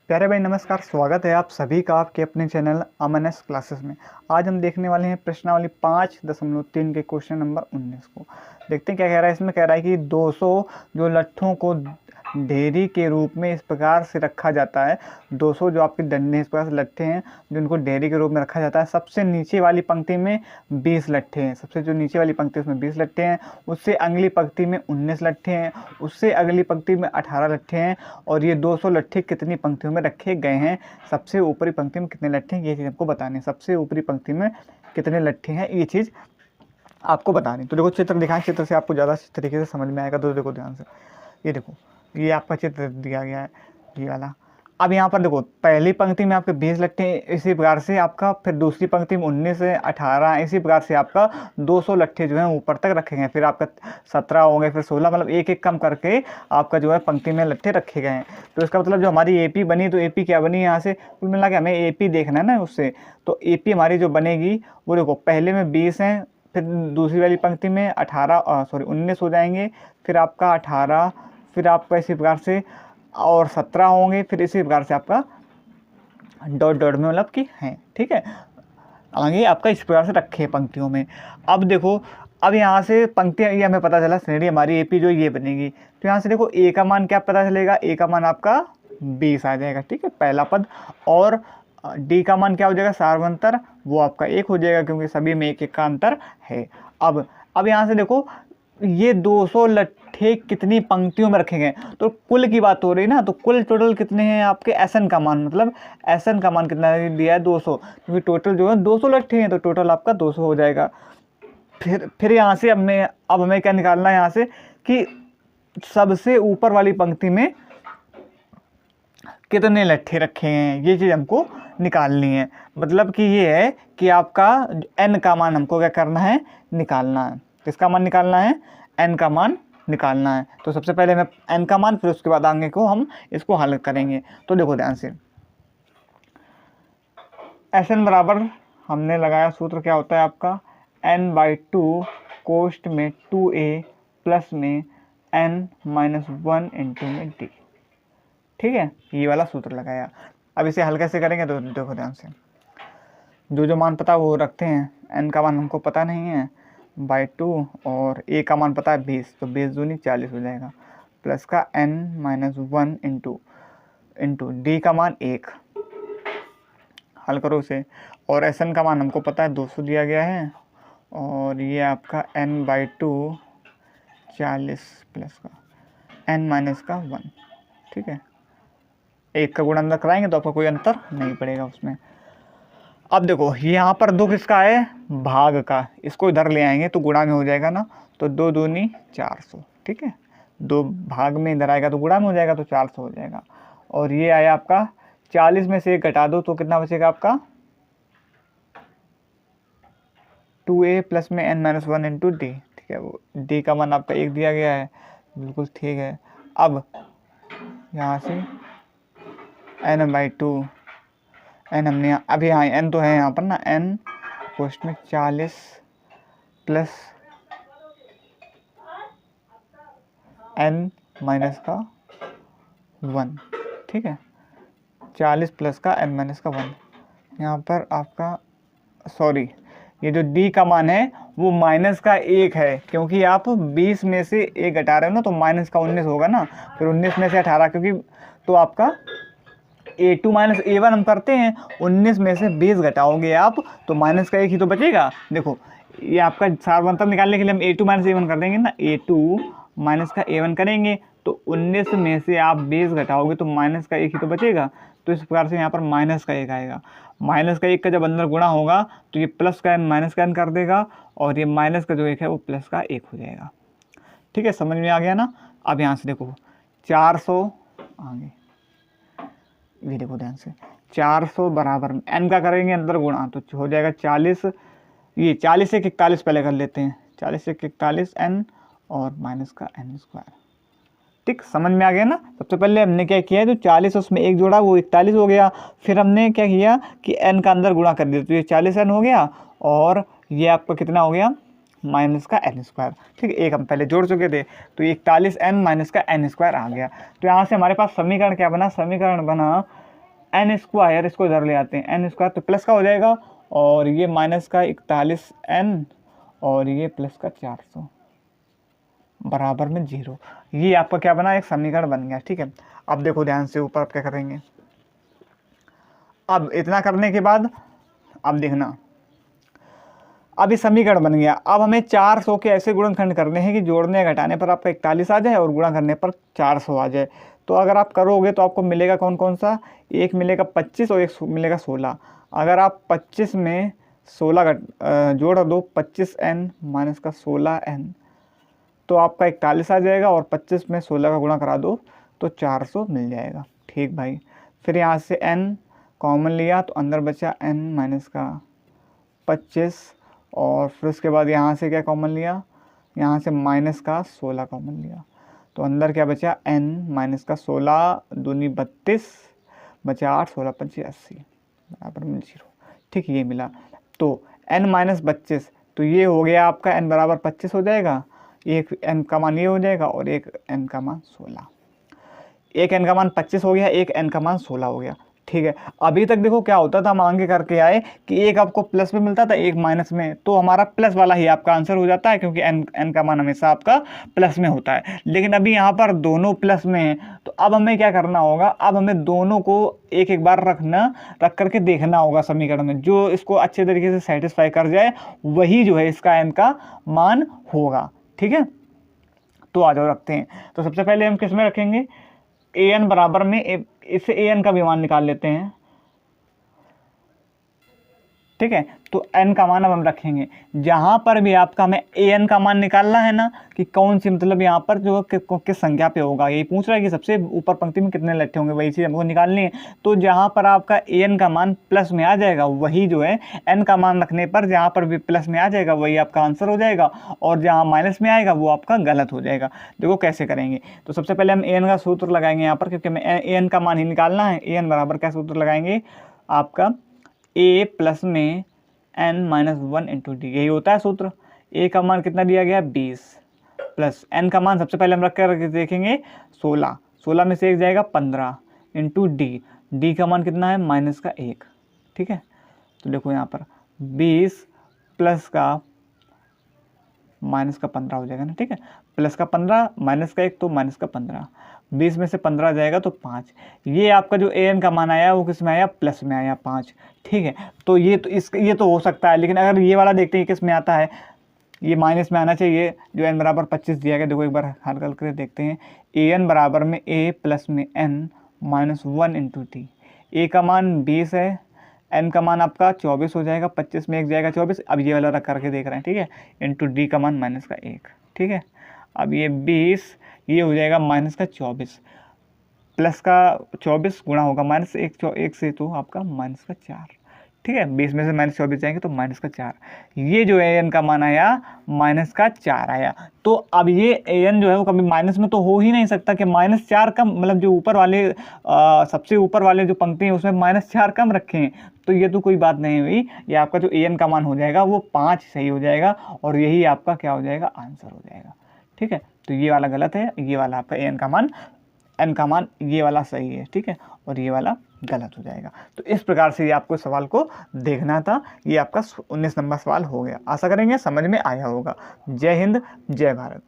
प्यारे भाई नमस्कार। स्वागत है आप सभी का आपके अपने चैनल अमन एस क्लासेस में। आज हम देखने वाले हैं प्रश्नावली 5.3 के क्वेश्चन नंबर 19 को। देखते हैं क्या कह रहा है। इसमें कह रहा है कि 200 जो लट्ठों को ढेरी के रूप में इस प्रकार से रखा जाता है। 200 जो आपके डंडे इस प्रकार से लट्ठे हैं जिनको ढेरी के रूप में रखा जाता है। सबसे नीचे वाली पंक्ति में 20 लट्ठे हैं। सबसे जो नीचे वाली पंक्ति उसमें 20 लट्ठे हैं। उससे अगली पंक्ति में 19 लट्ठे हैं। उससे अगली पंक्ति में 18 लट्ठे हैं। और ये 200 लट्ठे कितनी पंक्तियों में रखे गए हैं, सबसे ऊपरी पंक्ति में कितने लट्ठे हैं, ये चीज़ आपको बतानी है। सबसे ऊपरी पंक्ति में कितने लट्ठे हैं ये चीज़ आपको बतानी। तो देखो चित्र दिखाएं, चित्र से आपको ज़्यादा तरीके से समझ में आएगा। तो देखो ध्यान से, ये देखो ये आपका चित्र दिया गया है ये वाला। अब यहाँ पर देखो पहली पंक्ति में आपके 20 लट्ठे इसी प्रकार से आपका, फिर दूसरी पंक्ति में 19 से 18 इसी प्रकार से आपका 200 लट्ठे जो हैं ऊपर तक रखे गए। फिर आपका 17 हो गए, फिर 16, मतलब एक एक कम करके आपका जो है पंक्ति में लट्ठे रखे गए हैं। तो इसका मतलब जो हमारी एपी बनी, तो एपी क्या बनी यहाँ से कुल मिला के, हमें एपी देखना है ना उससे। तो एपी हमारी जो बनेगी वो देखो पहले में 20 हैं, फिर दूसरी वाली पंक्ति में 19 हो जाएंगे, फिर आपका 18, फिर आपका इसी प्रकार से और 17 होंगे, फिर इसी प्रकार से आपका डॉट डॉट में मतलब कि हैं। ठीक है, आगे आपका इस प्रकार से रखे पंक्तियों में। अब देखो, अब यहाँ से पंक्तियाँ ये हमें पता चला, श्रेणी हमारी एपी जो ये बनेगी। तो यहाँ से देखो ए का मान क्या पता चलेगा, ए का मान आपका 20 आ जाएगा। ठीक है, पहला पद। और डी का मान क्या हो जाएगा, सार्वंतर, वो आपका 1 हो जाएगा क्योंकि सभी में 1 का अंतर है। अब यहाँ से देखो ये 200 लट्ठे कितनी पंक्तियों में रखे गए, तो कुल की बात हो रही है ना। तो कुल टोटल कितने हैं आपके, एसएन का मान, मतलब एसएन का मान कितना दिया है 200, क्योंकि टोटल जो है 200 लट्ठे हैं तो टोटल आपका 200 हो जाएगा। फिर यहाँ से अब हमें क्या निकालना है यहाँ से कि सबसे ऊपर वाली पंक्ति में कितने लट्ठे रखे हैं, ये चीज़ हमको निकालनी है। मतलब कि ये है कि आपका एन का मान हमको क्या करना है, निकालना है। किसका मान निकालना है, एन का मान निकालना है। तो सबसे पहले हमें एन का मान, फिर उसके बाद आगे को हम इसको हल करेंगे। तो देखो ध्यान से, एस एन बराबर हमने लगाया, सूत्र क्या होता है आपका n/2 कोष्ट में 2a प्लस में n-1 इंटू में d। ठीक है, ये वाला सूत्र लगाया। अब इसे हल कैसे करेंगे, तो देखो ध्यान से, जो मान पता वो रखते हैं। n का मान हमको पता नहीं है /2, और a का मान पता है 20, तो 20 दूनी 40 हो जाएगा, प्लस का n-1 इंटू d का मान 1, हल करो उसे। और एस एन का मान हमको पता है 200 दिया गया है, और ये आपका n/2 40 प्लस का n-1। ठीक है, 1 का गुणा अंदर कराएंगे तो आपका कोई अंतर नहीं पड़ेगा उसमें। अब देखो यहाँ पर 2 किसका है, भाग का, इसको इधर ले आएंगे तो गुणा में हो जाएगा ना, तो 2 दूनी 400। ठीक है, 2 भाग में इधर आएगा तो गुणा में हो जाएगा, तो 400 हो जाएगा। और ये आया आपका 40 में से 1 घटा दो तो कितना बचेगा आपका 2a प्लस में n-1 इंटू डी। ठीक है, वो डी का मान आपका 1 दिया गया है, बिल्कुल ठीक है। अब यहाँ से n/2, n हमने अभी यहाँ n तो है यहाँ पर ना, n कोष्ट में 40 प्लस n-1। ठीक है, 40 प्लस का n-1। यहाँ पर आपका सॉरी, ये जो d का मान है वो माइनस का 1 है, क्योंकि आप 20 में से 1 घटा रहे हो ना, तो माइनस का 19 होगा ना, फिर 19 में से 18, क्योंकि तो आपका a2 माइनस a1 हम करते हैं, 19 में से 20 घटाओगे आप तो माइनस का 1 ही तो बचेगा। देखो ये आपका सार्वंतर निकालने के लिए हम a2 माइनस a1 कर देंगे ना, a2 माइनस का a1 करेंगे तो 19 में से आप 20 घटाओगे तो माइनस का 1 ही तो बचेगा। तो इस प्रकार से यहाँ पर माइनस का 1 आएगा। माइनस का 1 का जब अंदर गुणा होगा तो ये प्लस का n माइनस का n कर देगा, और ये माइनस का जो 1 है वो प्लस का 1 हो जाएगा। ठीक है, समझ में आ गया ना। अब यहाँ से देखो 400 आगे, ये देखो ध्यान से, 400 बराबर n का करेंगे अंदर गुणा तो हो जाएगा 40, ये 40 से 41 पहले कर लेते हैं, 40 से 41 n और माइनस का n²। ठीक, समझ में आ गया ना। सबसे पहले हमने क्या किया है, तो 40 उसमें 1 जोड़ा वो 41 हो गया। फिर हमने क्या किया कि n का अंदर गुणा कर दिया, तो ये 40n हो गया, और ये आपका कितना हो गया माइनस का n²। ठीक है, 1 हम पहले जोड़ चुके थे, तो ये 41n माइनस का n² आ गया। तो यहाँ से हमारे पास समीकरण क्या बना, समीकरण बना एन स्क्वायर, इसको इधर ले आते हैं, एन स्क्वायर तो प्लस का हो जाएगा, और ये माइनस का 41n और ये प्लस का 400 बराबर में 0। ये आपका क्या बना, एक समीकरण बन गया। ठीक है, अब देखो ध्यान से ऊपर आप क्या करेंगे। अब इतना करने के बाद अब देखना, अब ये समीकरण बन गया। अब हमें 400 के ऐसे गुणनखंड करने हैं कि जोड़ने या घटाने पर आपका 41 आ जाए और गुणा करने पर 400 आ जाए। तो अगर आप करोगे तो आपको मिलेगा कौन कौन सा, एक मिलेगा 25 और एक मिलेगा 16। अगर आप 25 में 16 जोड़ दो, 25n माइनस का 16n, तो आपका 41 आ जाएगा, और 25 में 16 का गुणा करा दो तो 400 मिल जाएगा। ठीक भाई, फिर यहाँ से n कॉमन लिया तो अंदर बचा n माइनस का 25, और फिर उसके बाद यहाँ से क्या कॉमन लिया, यहाँ से माइनस का 16 कॉमन लिया, तो अंदर क्या बचा n माइनस का 16 दूनी 32, बचा 8, 16 पंचे 80 बराबर में 0। ठीक, ये मिला। तो n माइनस 25, तो ये हो गया आपका n बराबर 25 हो जाएगा, एक n का मान ये हो जाएगा और एक n का मान 16। एक n का मान 25 हो गया, एक n का मान 16 हो गया। ठीक है, अभी तक देखो क्या होता था, हम आगे करके आए कि एक आपको प्लस में मिलता था, एक माइनस में, तो हमारा प्लस वाला ही आपका आंसर हो जाता है, क्योंकि n का मान हमेशा आपका प्लस में होता है। लेकिन अभी यहाँ पर दोनों प्लस में हैं, तो अब हमें क्या करना होगा, अब हमें दोनों को एक एक बार रख करके देखना होगा समीकरण में, जो इसको अच्छे तरीके से सेटिस्फाई कर जाए वही जो है इसका n का मान होगा। ठीक है, तो आ जाओ रखते हैं। तो सबसे पहले हम किस में रखेंगे, an बराबर में इससे an का भी मान निकाल लेते हैं। ठीक है, तो n का मान अब हम रखेंगे। जहां पर भी आपका हमें an का मान निकालना है ना, कि कौन सी मतलब यहाँ पर जो किस संख्या पे होगा, यही पूछ रहा है कि सबसे ऊपर पंक्ति में कितने लेटे होंगे, वही चीज़ हमको निकालनी है। तो जहां पर आपका an का मान प्लस में आ जाएगा वही जो है n का मान रखने पर जहां पर भी प्लस में आ जाएगा वही आपका आंसर हो जाएगा, और जहां माइनस में आएगा वो आपका गलत हो जाएगा। देखो कैसे करेंगे, तो सबसे पहले हम an का सूत्र लगाएंगे यहाँ पर, क्योंकि हमें an का मान ही निकालना है। an बराबर क्या सूत्र लगाएंगे आपका, a प्लस में n माइनस 1 इंटू डी, यही होता है सूत्र। a का मान कितना दिया गया 20, प्लस n का मान सबसे पहले हम रख कर देखेंगे 16, 16 में से एक जाएगा 15 इंटू डी, डी का मान कितना है माइनस का 1। ठीक है, तो देखो यहाँ पर 20 प्लस का माइनस का 15 हो जाएगा ना। ठीक है, प्लस का 15 माइनस का 1 तो माइनस का 15, 20 में से 15 जाएगा तो 5। ये आपका जो an का मान आया वो किस में आया, प्लस में आया 5। ठीक है, तो ये तो हो सकता है, लेकिन अगर ये वाला देखते हैं किस में आता है, ये माइनस में आना चाहिए, जो n बराबर 25 दिया गया। देखो एक बार हल करके देखते हैं, an बराबर में a प्लस में n minus 1 into T, a का मान 20 है, n का मान आपका 24 हो जाएगा, 25 में एक जाएगा 24। अब ये वाला रख करके देख रहे हैं। ठीक है, इंटू डी का मान माइनस का 1। ठीक है, अब ये 20 ये हो जाएगा माइनस का 24, प्लस का 24 गुणा होगा माइनस 1 से, तो आपका माइनस का 4। ठीक है, 20 में से माइनस 24 जाएंगे तो माइनस का 4। ये जो है n का मान आया माइनस का 4 आया। तो अब ये an जो है वो कभी माइनस में तो हो ही नहीं सकता कि माइनस 4 कम, मतलब जो ऊपर वाले सबसे ऊपर वाले जो पंक्ति है उसमें माइनस 4 कम रखे हैं, तो ये तो कोई बात नहीं हुई। ये आपका जो an का मान हो जाएगा वो 5 सही हो जाएगा, और यही आपका क्या हो जाएगा, आंसर हो जाएगा। ठीक है, तो ये वाला गलत है, ये वाला आपका n का मान ये वाला सही है। ठीक है, और ये वाला गलत हो जाएगा। तो इस प्रकार से ये आपको सवाल को देखना था। ये आपका 19 नंबर सवाल हो गया। आशा करेंगे समझ में आया होगा। जय हिंद, जय भारत।